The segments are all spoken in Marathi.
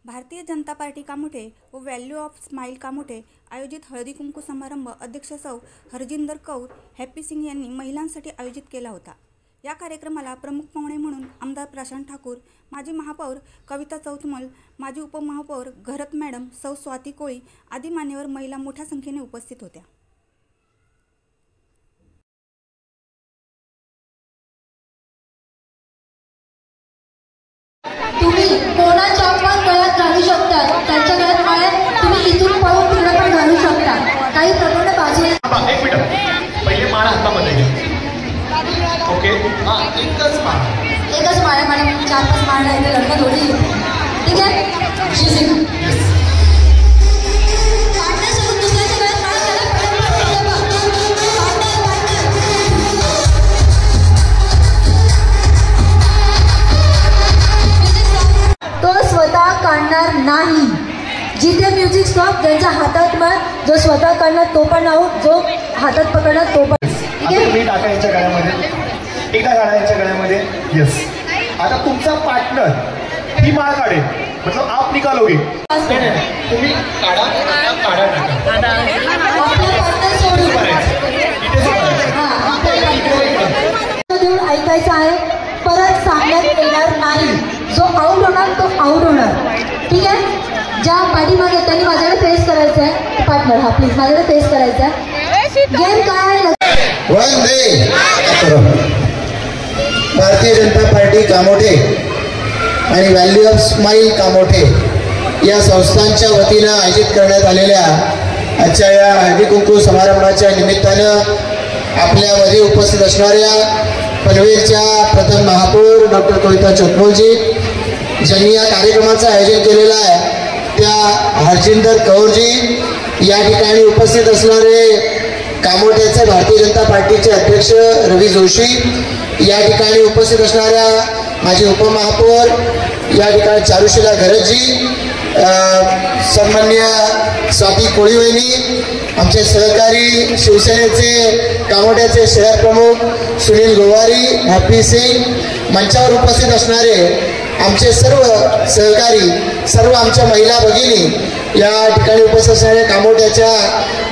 भारतीय जनता पार्टी कामोठे व व्हॅल्यू ऑफ स्माईल कामोठे आयोजित हळदी कुंकू समारंभ अध्यक्ष सौ हरजिंदर कौर हॅप्पी सिंग यांनी महिलांसाठी आयोजित केला होता। या कार्यक्रमाला प्रमुख पाहुणे म्हणून आमदार प्रशांत ठाकूर, माजी महापौर कविता चौतमल, माजी उपमहापौर घरत मॅडम, सौ स्वाती कोळी आदी मान्यवर महिला मोठ्या संख्येने उपस्थित होत्या। तुम्ही कोणाच्या पण गळ्यात घालू शकता, त्यांच्या गळ्यात माळ्यात तुम्ही इथून पळून तिकडे पण घालू शकता। काही प्रकरण बाजूला एक मिनिट, पहिले माळ हातामध्ये घ्या। ओके, हां, एकच माळ मॅडम, 4-5 माळ आहे, लग्न थोडी, ठीक आहे। तो स्वतः काढणार नाही। जिथे म्युझिक स्टॉप, ज्यांच्या हातात मग जो स्वतः काढणार तो पण आहोत, जो हातात पकडणार तो पण, ठीक आहे। तुम्ही टाका यांच्या गळ्यामध्ये, एका गाड्याच्या गळ्यामध्ये। यस, आता तुमचा पार्टनर ही माळ काढेल, मतलब आप निकालोगे। नाही, तुम्ही काढा ऐकायचं आहे, परत सांगण्यात येणार नाही। जो आउट होणार तो आउट होणार, ठीक आहे। ज्या पाठीमागे त्यांनी माझ्याकडे फेस करायचं आहे, पार्टनर हा प्लीज माझ्याकडे फेस करायचं आहे। गेम काय? वंदे भारतीय जनता पार्टी कामोठे आणि व्हॅल्यू ऑफ स्माईल कामोठे या संस्थांच्या वतीनं आयोजित करण्यात आलेल्या आजच्या या हळदी कुंकू समारंभाच्या निमित्तानं आपल्यामध्ये उपस्थित असणाऱ्या पनवेलच्या प्रथम महापौर डॉक्टर कविता चौतमलजी ज्यांनी या कार्यक्रमाचं आयोजन केलेलं आहे, त्या हरजिंदर कौरजी, या ठिकाणी उपस्थित असणारे कामोठ्याचे भारतीय जनता पार्टीचे अध्यक्ष रवी जोशी, या ठिकाणी उपस्थित असणाऱ्या माजी उपमहापौर या ठिकाणी चारुशीला घरतजी, सन्मान्य स्वाती कोळी वहिनी, आमचे सहकारी शिवसेनेचे कामोठ्याचे शहर प्रमुख सुनील गोवारी, हॅप्पी सिंग, मंचावर उपस्थित असणारे आमचे सर्व सहकारी, सर्व आमच्या महिला भगिनी, या ठिकाणी उपस्थित असणारे कामोठ्याच्या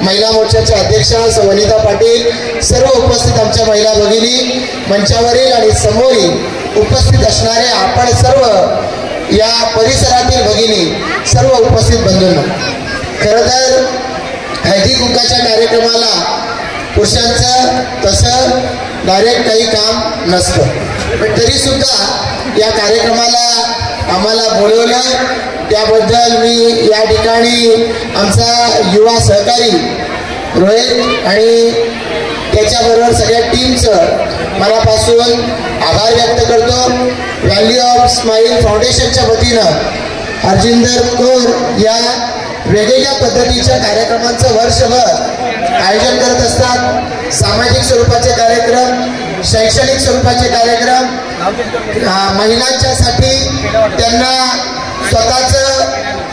महिला मोर्चाच्या अध्यक्षा वनिता पाटील, सर्व उपस्थित आमच्या महिला भगिनी, मंचावरील आणि समोरील उपस्थित असणारे आपण सर्व या परिसरातील भगिनी, सर्व उपस्थित बंधूंना, खरं तर हळदी कुंकाच्या कार्यक्रमाला पुरुषांचं तसं डायरेक्ट काही काम नसतं, पण तरीसुद्धा या कार्यक्रमाला आम्हाला बोलवलं, त्याबद्दल मी या ठिकाणी आमचा युवा सहकारी रोहित आणि त्याच्याबरोबर सगळ्या टीमचं मनापासून आभार व्यक्त करतो। व्हॅल्यू ऑफ स्माईल फाउंडेशनच्या वतीनं हरजिंदर कौर या वेगवेगळ्या पद्धतीच्या कार्यक्रमांचं वर्षभर आयोजन करत असतात। सामाजिक स्वरूपाचे कार्यक्रम, शैक्षणिक स्वरूपाचे कार्यक्रम, महिलांच्यासाठी त्यांना स्वतःचं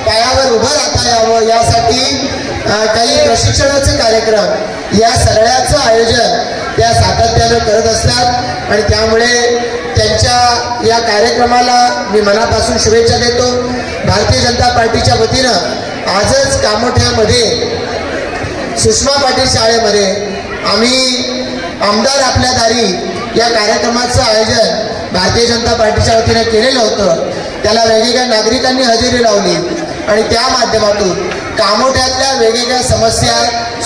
पायावर उभं राहता यावं यासाठी काही प्रशिक्षणाचे कार्यक्रम, या सगळ्याचं आयोजन त्या सातत्यानं करत असतात आणि त्यामुळे त्यांच्या या कार्यक्रमाला मी मनापासून शुभेच्छा देतो। भारतीय जनता पार्टीच्या वतीनं आजच कामोठ्यामध्ये सुषमा पाटील शाळेमध्ये आम्ही आमदार आपल्या दारी या कार्यक्रमाचं आयोजन भारतीय जनता पार्टीच्या वतीनं केलेलं होतं। त्याला वेगवेगळ्या नागरिकांनी हजेरी लावली आणि त्या माध्यमातून कामोठ्यातल्या वेगवेगळ्या समस्या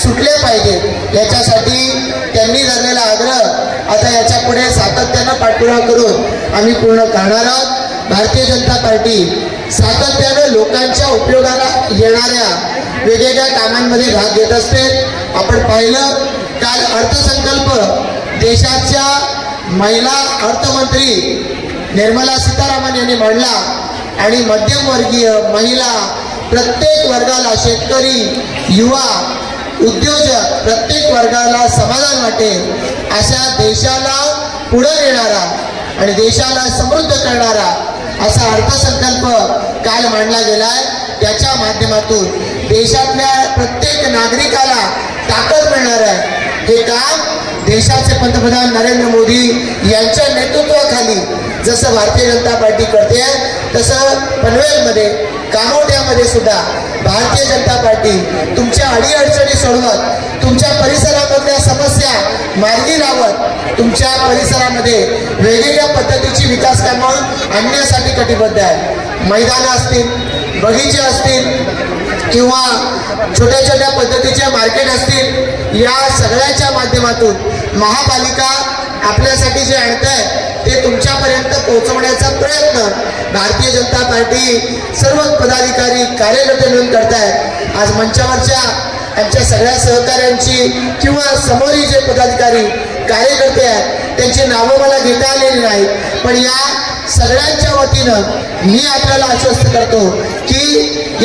सुटल्या पाहिजेत याच्यासाठी त्यांनी धरलेला आग्रह आता याच्या पुढे सातत्यानं पाठपुरावा करून आम्ही पूर्ण करणार आहोत। भारतीय जनता पार्टी सातत्यानं लोकांच्या उपयोगाला येणाऱ्या वेगवेगळ्या कामांमध्ये भाग घेत असते। आपण पाहिलं काल अर्थसंकल्प देशाच्या महिला अर्थमंत्री निर्मला सीतारामन यांनी मांडला आणि मध्यमवर्गीय महिला, प्रत्येक वर्गाला, शेतकरी, युवा, उद्योजक, प्रत्येक वर्गाला समाधान वाटेल अशा देशाला पुढे नेणारा आणि देशाला समृद्ध करणारा असा अर्थसंकल्प काल मांडला गेलाय। त्याच्या माध्यमातून देशातल्या प्रत्येक नागरिकाला ताकद मिळणार आहे। हे काम देशाचे पंतप्रधान नरेंद्र मोदी यांच्या नेतृत्वाखाली जसं भारतीय जनता पार्टी करते तसं पनवेलमध्ये कामोठ्यामध्ये सुद्धा भारतीय जनता पार्टी तुमच्या अडीअडचणी सोडवत, तुमच्या परिसरामधल्या समस्या मार्गी लावत, तुमच्या परिसरामध्ये वेगवेगळ्या पद्धतीची विकास कामं आणण्यासाठी कटिबद्ध आहे। मैदानं असतील, बगीचे असतील किंवा छोट्या छोट्या पद्धतीचे मार्केट असतील, या सगळ्याच्या माध्यमातून महापालिका आपल्यासाठी जे आणतंय ते तुमच्यापर्यंत पोहोचवण्याचा प्रयत्न भारतीय जनता पार्टी सर्व पदाधिकारी कार्यकर्ते मिळून करतायत। आज मंचावरच्या आमच्या सगळ्या सहकाऱ्यांची किंवा समोरील जे पदाधिकारी कार्यकर्ते आहेत त्यांची नावं मला घेता आलेली नाहीत, पण या सगळ्यांच्या वतीनं मी आपल्याला आश्वस्त करतो की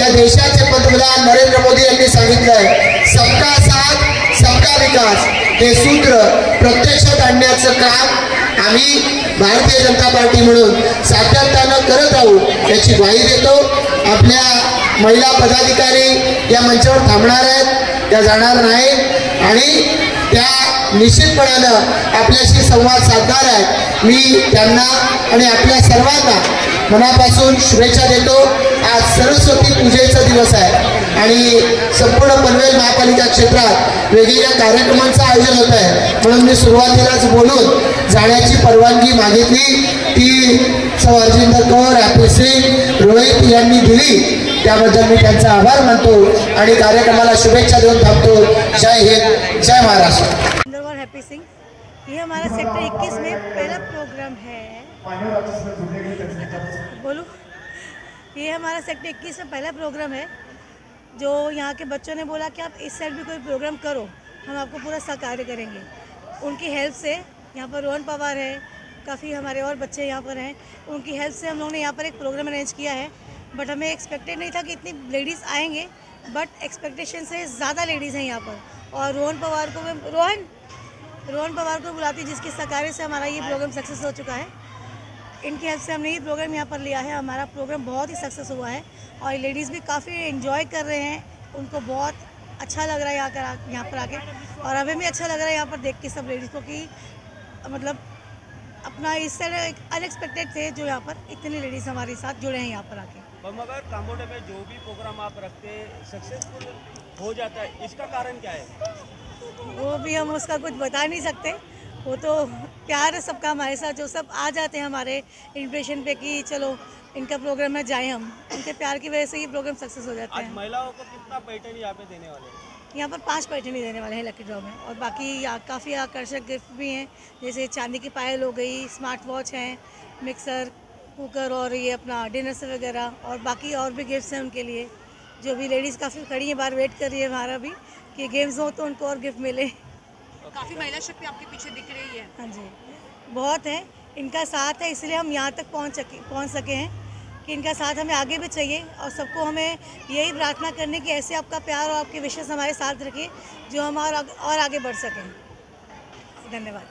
या देशाचे पंतप्रधान नरेंद्र मोदी यांनी सांगितलंय सबका साथ सबका विकास हे सूत्र प्रत्यक्षात आणण्याचं काम आम्ही भारतीय जनता पार्टी म्हणून सातत्यानं करत राहू याची ग्वाही देतो। आपल्या महिला पदाधिकारी या मंचावर थांबणार आहेत, त्या जाणार नाहीत आणि त्या निश्चितपणानं आपल्याशी संवाद साधणार आहेत। मी त्यांना आणि आपल्या सर्वांना मनापासून शुभेच्छा देतो। आज सरस्वती पूजेचा दिवस आहे आणि संपूर्ण पनवेल महापालिका क्षेत्रात वेगवेगळ्या कार्यक्रमांचं आयोजन होत आहे, म्हणून मी सुरुवातीलाच बोलून जाण्याची परवानगी मागितली, ती सौ हरजिंदर कौर, हॅपी सिंग, रोहित यांनी दिली, त्याबद्दल मी त्यांचा आभार मानतो आणि कार्यक्रमाला शुभेच्छा देऊन थांबतो। जय हिंद, जय महाराष्ट्र। हैप्पी सिंह, ये हमारा सेक्टर 21 में पहला प्रोग्राम है। बोलूं, ये हमारा सेक्टर 21 में पहला प्रोग्राम है। जो यहाँ के बच्चों ने बोला कि आप इस साइड भी कोई प्रोग्राम करो, हम आपको पूरा सहकार्य करेंगे। उनकी हेल्प से यहाँ पर रोहन पवार है, काफ़ी हमारे और बच्चे यहाँ पर हैं, उनकी हेल्प से हम लोगों ने यहाँ पर एक प्रोग्राम अरेंज किया है। बट हमें एक्सपेक्टेड नहीं था कि इतनी लेडीज़ आएंगे, बट एक्सपेक्टेशन से ज़्यादा लेडीज़ हैं यहाँ पर। और रोहन पवार को बुलाती, जिसके सहकार्य से हमारा ये प्रोग्राम सक्सेस हो चुका है। इनकी हेल्प से हमने ये प्रोग्राम यहाँ पर लिया है। हमारा प्रोग्राम बहुत ही सक्सेस हुआ है और लेडीज़ भी काफ़ी एंजॉय कर रहे हैं, उनको बहुत अच्छा लग रहा है यहाँ पर आके, और हमें भी अच्छा लग रहा है यहाँ पर देख के सब लेडीज़ को कि मतलब अपना इससे अनएक्सपेक्टेड थे जो यहाँ पर इतनी लेडीज़ हमारे साथ जुड़े हैं यहाँ पर आके। मगर कामोठे में जो भी प्रोग्राम आप रखते सक्सेसफुल हो जाता है, इसका कारण क्या है? वो भी हम उसका कुछ बता नहीं सकते, वो तो प्यार है सबका हमारे साथ, जो सब आ जाते हैं हमारे इन्विटेशन पे कि चलो इनका प्रोग्राम में जाएं हम, उनके प्यार की वजह से ये प्रोग्राम सक्सेस हो जाते हैं। आज महिलाओं को कितना पैटर्न यहाँ पे देने वाले हैं? यहाँ पर 5 पैटर्न देने वाले हैं लकी ड्रॉ में, और बाकी काफ़ी आकर्षक गिफ्ट भी हैं, जैसे चांदी की पायल हो गई, स्मार्ट वॉच हैं, मिक्सर, कुकर और ये अपना डिनर सेट वगैरह, और बाकी और भी गिफ्ट्स हैं उनके लिए। जो भी लेडीज़ काफ़ी खड़ी हैं बाहर, वेट कर रही है हमारा भी कि गेम्स हो तो उनको और गिफ्ट मिले। काफ़ी महिला शक्ति आपके पीछे दिख रही है। हाँ जी, बहुत है, इनका साथ है, इसलिए हम यहाँ तक पहुँच सके हैं कि इनका साथ हमें आगे भी चाहिए, और सबको हमें यही प्रार्थना करने की ऐसे आपका प्यार और आपके विशेष हमारे साथ रखिए जो हम और आगे बढ़ सकें। धन्यवाद।